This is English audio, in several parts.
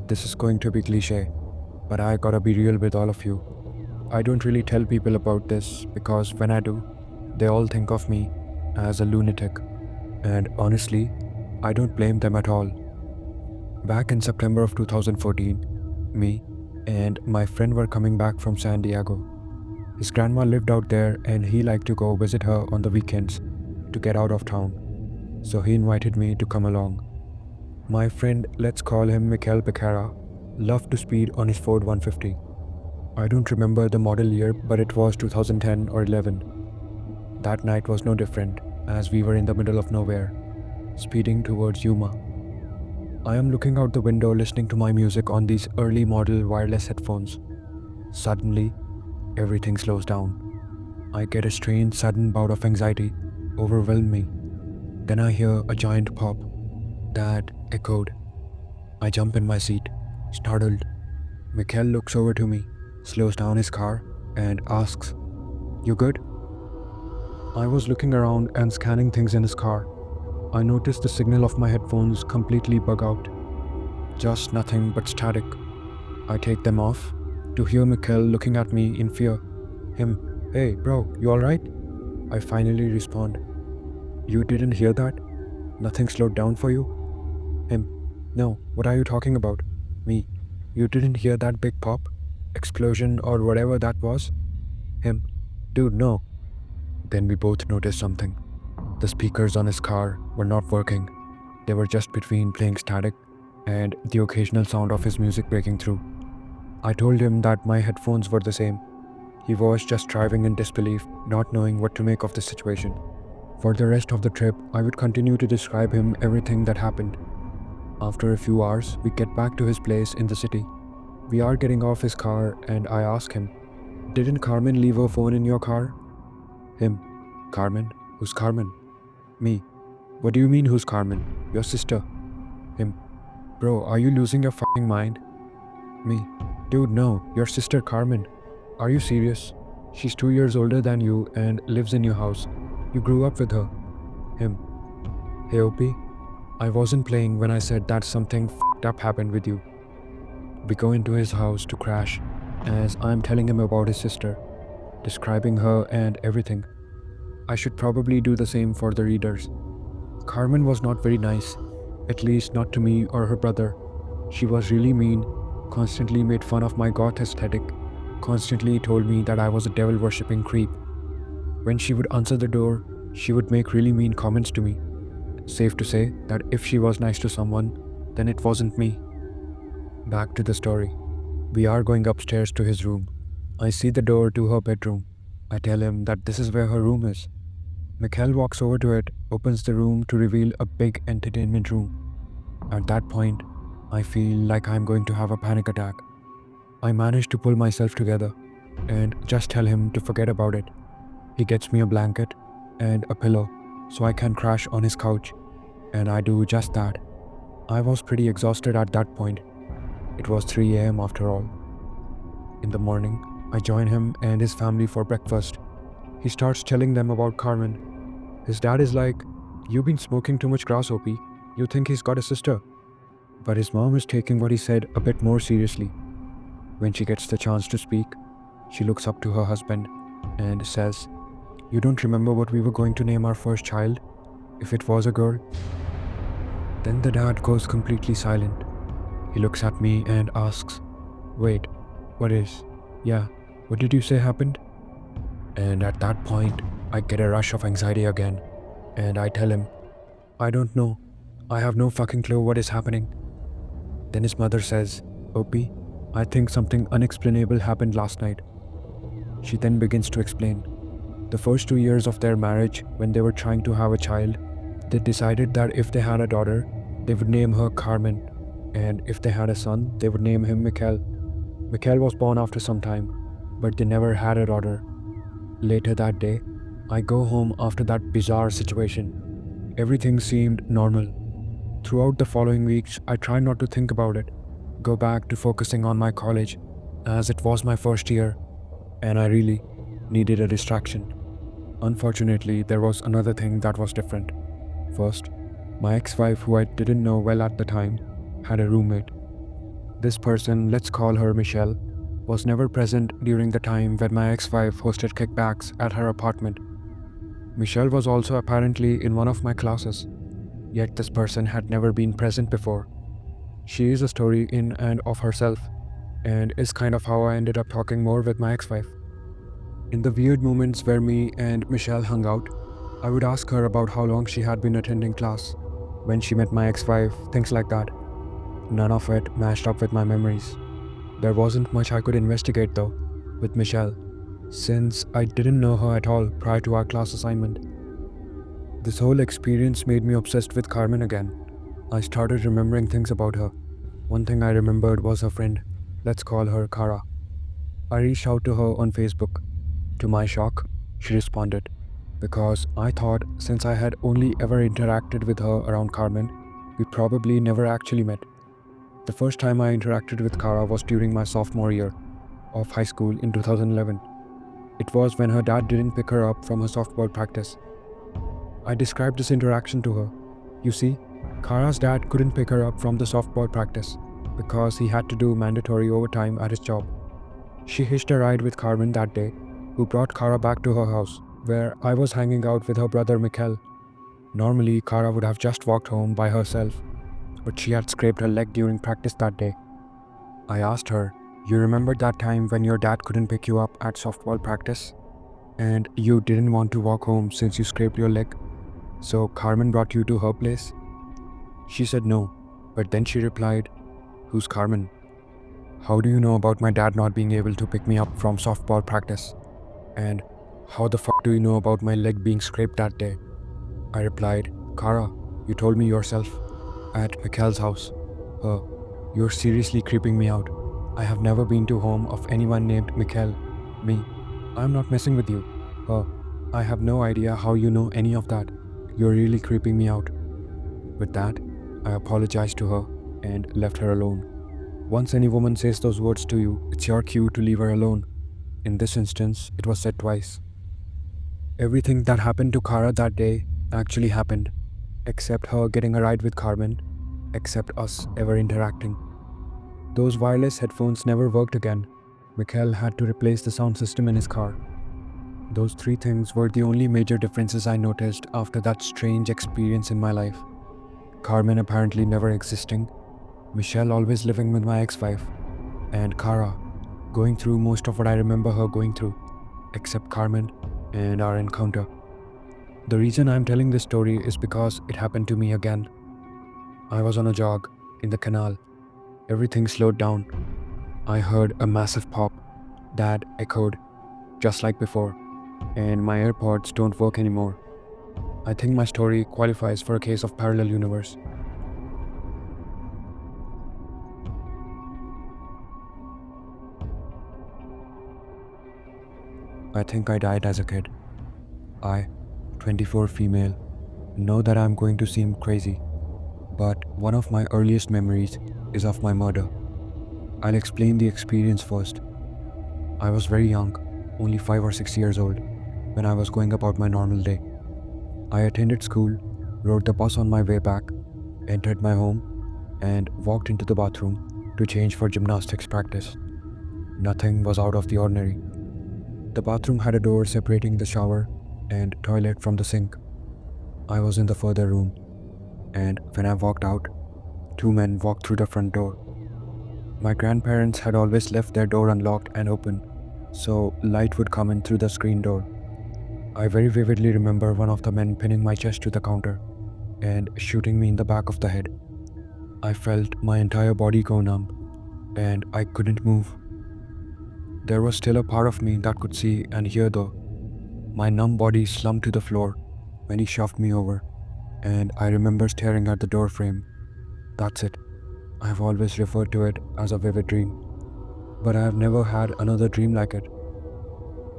This is going to be cliche, but I gotta be real with all of you. I don't really tell people about this because when I do, they all think of me as a lunatic. And honestly, I don't blame them at all. Back in September of 2014, me and my friend were coming back from San Diego. His grandma lived out there and he liked to go visit her on the weekends to get out of town. So he invited me to come along. My friend, let's call him Mikael Becerra, loved to speed on his Ford 150. I don't remember the model year, but it was 2010 or 11. That night was no different, as we were in the middle of nowhere, speeding towards Yuma. I am looking out the window listening to my music on these early model wireless headphones. Suddenly, everything slows down. I get a strange sudden bout of anxiety overwhelm me. Then I hear a giant pop that echoed. I jump in my seat, startled. Mikhail looks over to me, slows down his car, and asks, "You good?" I was looking around and scanning things in his car. I noticed the signal of my headphones completely bug out. Just nothing but static. I take them off to hear Mikhail looking at me in fear. Him, "Hey bro, you alright?" I finally respond, "You didn't hear that? Nothing slowed down for you?" Him, "No, what are you talking about?" Me, "You didn't hear that big pop? Explosion or whatever that was?" Him, "Dude, no." Then we both noticed something. The speakers on his car were not working. They were just between playing static and the occasional sound of his music breaking through. I told him that my headphones were the same. He was just driving in disbelief, not knowing what to make of the situation. For the rest of the trip, I would continue to describe him everything that happened. After a few hours, we get back to his place in the city. We are getting off his car and I ask him, "Didn't Carmen leave her phone in your car?" Him, "Carmen? Who's Carmen?" Me, "What do you mean who's Carmen? Your sister." Him, "Bro, are you losing your fucking mind?" Me, "Dude, no, your sister Carmen. Are you serious? She's 2 years older than you and lives in your house. You grew up with her." Him, "Hey Opie, I wasn't playing when I said that something fucked up happened with you." We go into his house to crash as I'm telling him about his sister, describing her and everything. I should probably do the same for the readers. Carmen was not very nice, at least not to me or her brother. She was really mean, constantly made fun of my goth aesthetic, constantly told me that I was a devil-worshipping creep. When she would answer the door, she would make really mean comments to me. Safe to say that if she was nice to someone, then it wasn't me. Back to the story. We are going upstairs to his room. I see the door to her bedroom. I tell him that this is where her room is. Mikhail walks over to it, opens the room to reveal a big entertainment room. At that point, I feel like I'm going to have a panic attack. I manage to pull myself together and just tell him to forget about it. He gets me a blanket and a pillow so I can crash on his couch, and I do just that. I was pretty exhausted at that point. It was 3 a.m. after all. In the morning, I join him and his family for breakfast. He starts telling them about Carmen. His dad is like, "You've been smoking too much grass, Opie. You think he's got a sister." But his mom is taking what he said a bit more seriously. When she gets the chance to speak, she looks up to her husband and says, "You don't remember what we were going to name our first child, if it was a girl?" Then the dad goes completely silent. He looks at me and asks, "Wait, what is? Yeah, what did you say happened?" And at that point, I get a rush of anxiety again, and I tell him, "I don't know. I have no fucking clue what is happening." Then his mother says, "Opie, I think something unexplainable happened last night." She then begins to explain. The first 2 years of their marriage, when they were trying to have a child, they decided that if they had a daughter, they would name her Carmen, and if they had a son, they would name him Mikhail. Mikhail was born after some time, but they never had a daughter. Later that day, I go home after that bizarre situation. Everything seemed normal. Throughout the following weeks, I tried not to think about it, go back to focusing on my college, as it was my first year, and I really needed a distraction. Unfortunately, there was another thing that was different. First, my ex-wife, who I didn't know well at the time, had a roommate. This person, let's call her Michelle, was never present during the time when my ex-wife hosted kickbacks at her apartment. Michelle was also apparently in one of my classes, yet this person had never been present before. She is a story in and of herself, and is kind of how I ended up talking more with my ex-wife. In the weird moments where me and Michelle hung out, I would ask her about how long she had been attending class, when she met my ex-wife, things like that. None of it matched up with my memories. There wasn't much I could investigate though, with Michelle, since I didn't know her at all prior to our class assignment. This whole experience made me obsessed with Carmen again. I started remembering things about her. One thing I remembered was her friend. Let's call her Kara. I reached out to her on Facebook. To my shock, she responded, because I thought since I had only ever interacted with her around Carmen, we probably never actually met. The first time I interacted with Kara was during my sophomore year of high school in 2011. It was when her dad didn't pick her up from her softball practice. I described this interaction to her. You see, Kara's dad couldn't pick her up from the softball practice because he had to do mandatory overtime at his job. She hitched a ride with Carmen that day, who brought Kara back to her house, where I was hanging out with her brother Mikhail. Normally, Kara would have just walked home by herself, but she had scraped her leg during practice that day. I asked her, "You remember that time when your dad couldn't pick you up at softball practice? And you didn't want to walk home since you scraped your leg? So Carmen brought you to her place?" She said no, but then she replied, "Who's Carmen? How do you know about my dad not being able to pick me up from softball practice? And how the fuck do you know about my leg being scraped that day?" I replied, "Kara, you told me yourself. At Mikhail's house. You're seriously creeping me out. I have never been to home of anyone named Mikhail. Me. I'm not messing with you. I have no idea how you know any of that. You're really creeping me out." With that, I apologized to her and left her alone. Once any woman says those words to you, it's your cue to leave her alone. In this instance, it was said twice. Everything that happened to Kara that day actually happened, except her getting a ride with Carmen, except us ever interacting. Those wireless headphones never worked again. Mikhail had to replace the sound system in his car. Those three things were the only major differences I noticed after that strange experience in my life. Carmen apparently never existing, Michelle always living with my ex-wife, and Kara going through most of what I remember her going through, except Carmen and our encounter. The reason I'm telling this story is because it happened to me again. I was on a jog in the canal. Everything slowed down. I heard a massive pop that echoed just like before, and my AirPods don't work anymore. I think my story qualifies for a case of parallel universe. I think I died as a kid. I, 24 female, know that I'm going to seem crazy, but one of my earliest memories is of my murder. I'll explain the experience first. I was very young, only 5 or 6 years old, when I was going about my normal day. I attended school, rode the bus on my way back, entered my home, and walked into the bathroom to change for gymnastics practice. Nothing was out of the ordinary. The bathroom had a door separating the shower and toilet from the sink. I was in the further room, and when I walked out, two men walked through the front door. My grandparents had always left their door unlocked and open, so light would come in through the screen door. I very vividly remember one of the men pinning my chest to the counter and shooting me in the back of the head. I felt my entire body go numb, and I couldn't move. There was still a part of me that could see and hear though. My numb body slumped to the floor when he shoved me over, and I remember staring at the door frame. That's it. I have always referred to it as a vivid dream, but I have never had another dream like it.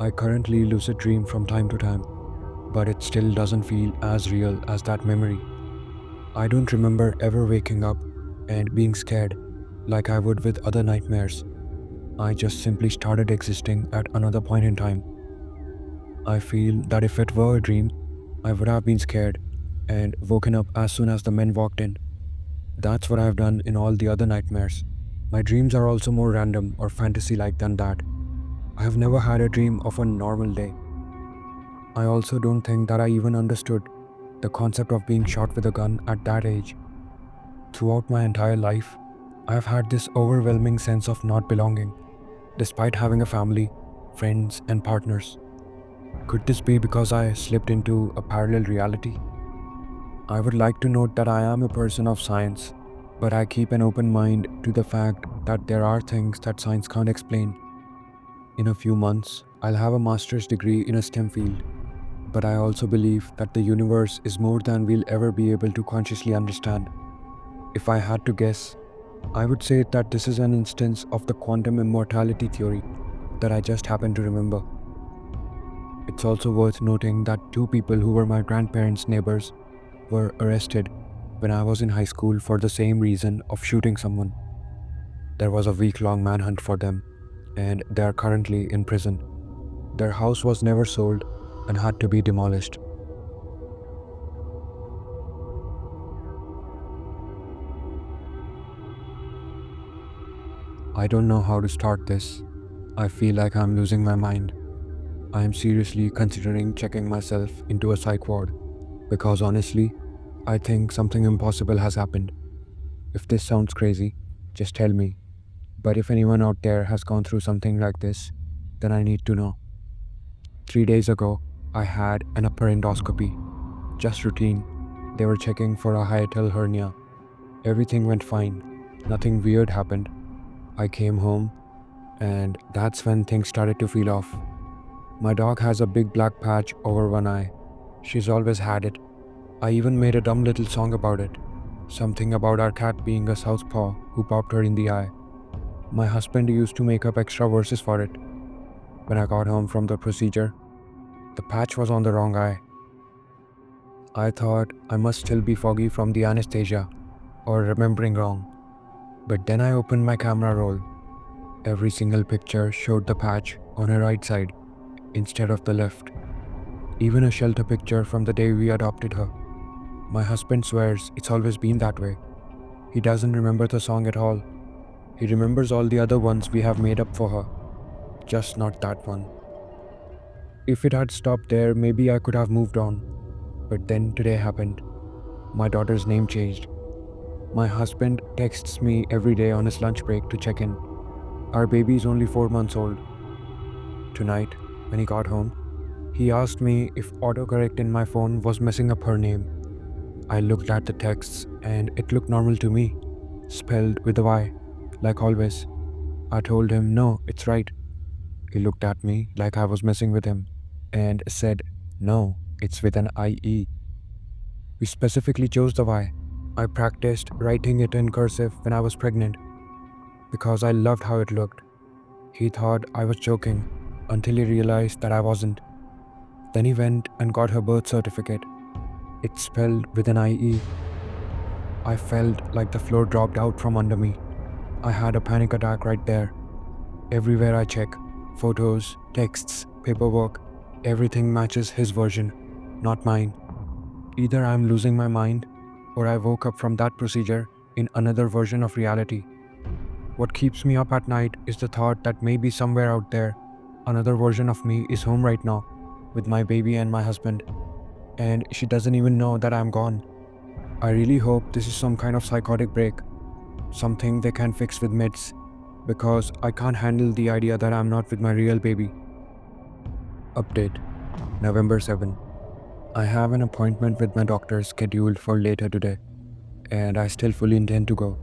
I currently lucid dream from time to time, but it still doesn't feel as real as that memory. I don't remember ever waking up and being scared like I would with other nightmares. I just simply started existing at another point in time. I feel that if it were a dream, I would have been scared and woken up as soon as the men walked in. That's what I've done in all the other nightmares. My dreams are also more random or fantasy like than that. I have never had a dream of a normal day. I also don't think that I even understood the concept of being shot with a gun at that age. Throughout my entire life, I have had this overwhelming sense of not belonging, despite having a family, friends, and partners. Could this be because I slipped into a parallel reality? I would like to note that I am a person of science, but I keep an open mind to the fact that there are things that science can't explain. In a few months, I'll have a master's degree in a STEM field, but I also believe that the universe is more than we'll ever be able to consciously understand. If I had to guess, I would say that this is an instance of the quantum immortality theory that I just happened to remember. It's also worth noting that two people who were my grandparents' neighbors were arrested when I was in high school for the same reason of shooting someone. There was a week-long manhunt for them, and they are currently in prison. Their house was never sold and had to be demolished. I don't know how to start this. I feel like I'm losing my mind. I am seriously considering checking myself into a psych ward because honestly, I think something impossible has happened. If this sounds crazy, just tell me. But if anyone out there has gone through something like this, then I need to know. 3 days ago, I had an upper endoscopy. Just routine. They were checking for a hiatal hernia. Everything went fine. Nothing weird happened. I came home, and that's when things started to feel off. My dog has a big black patch over one eye. She's always had it. I even made a dumb little song about it. Something about our cat being a southpaw who popped her in the eye. My husband used to make up extra verses for it. When I got home from the procedure, the patch was on the wrong eye. I thought I must still be foggy from the anesthesia or remembering wrong. But then I opened my camera roll. Every single picture showed the patch on her right side instead of the left. Even a shelter picture from the day we adopted her. My husband swears it's always been that way. He doesn't remember the song at all. He remembers all the other ones we have made up for her, just not that one. If it had stopped there, maybe I could have moved on. But then today happened. My daughter's name changed. My husband texts me every day on his lunch break to check in. Our baby is only 4 months old. Tonight, when he got home, he asked me if autocorrect in my phone was messing up her name. I looked at the texts and it looked normal to me, spelled with a Y, like always. I told him, no, it's right. He looked at me like I was messing with him and said, no, it's with an IE. We specifically chose the Y. I practiced writing it in cursive when I was pregnant because I loved how it looked. He thought I was joking until he realized that I wasn't. Then he went and got her birth certificate. It's spelled with an IE. I felt like the floor dropped out from under me. I had a panic attack right there. Everywhere I check, photos, texts, paperwork, everything matches his version, not mine. Either I'm losing my mind, or I woke up from that procedure in another version of reality. What keeps me up at night is the thought that maybe somewhere out there, another version of me is home right now, with my baby and my husband, and she doesn't even know that I'm gone. I really hope this is some kind of psychotic break, something they can fix with meds, because I can't handle the idea that I'm not with my real baby. Update, November 7. I have an appointment with my doctor scheduled for later today, and I still fully intend to go.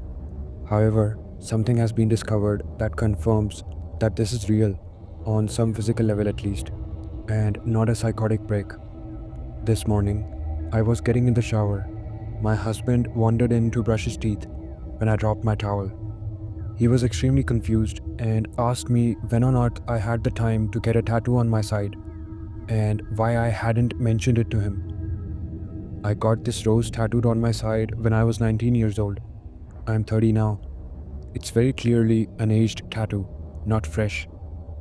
However, something has been discovered that confirms that this is real, on some physical level at least, and not a psychotic break. This morning, I was getting in the shower. My husband wandered in to brush his teeth when I dropped my towel. He was extremely confused and asked me when on earth I had the time to get a tattoo on my side and why I hadn't mentioned it to him. I got this rose tattooed on my side when I was 19 years old. I'm 30 now. It's very clearly an aged tattoo, not fresh.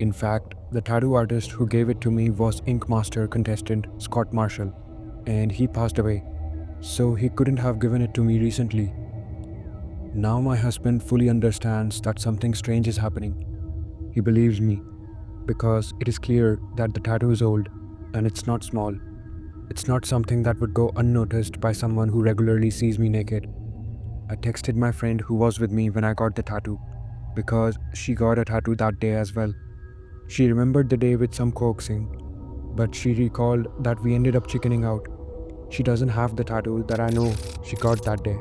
In fact, the tattoo artist who gave it to me was Ink Master contestant Scott Marshall, and he passed away, so he couldn't have given it to me recently. Now my husband fully understands that something strange is happening. He believes me because it is clear that the tattoo is old and it's not small. It's not something that would go unnoticed by someone who regularly sees me naked. I texted my friend who was with me when I got the tattoo because she got a tattoo that day as well. She remembered the day with some coaxing, but she recalled that we ended up chickening out. She doesn't have the tattoo that I know she got that day.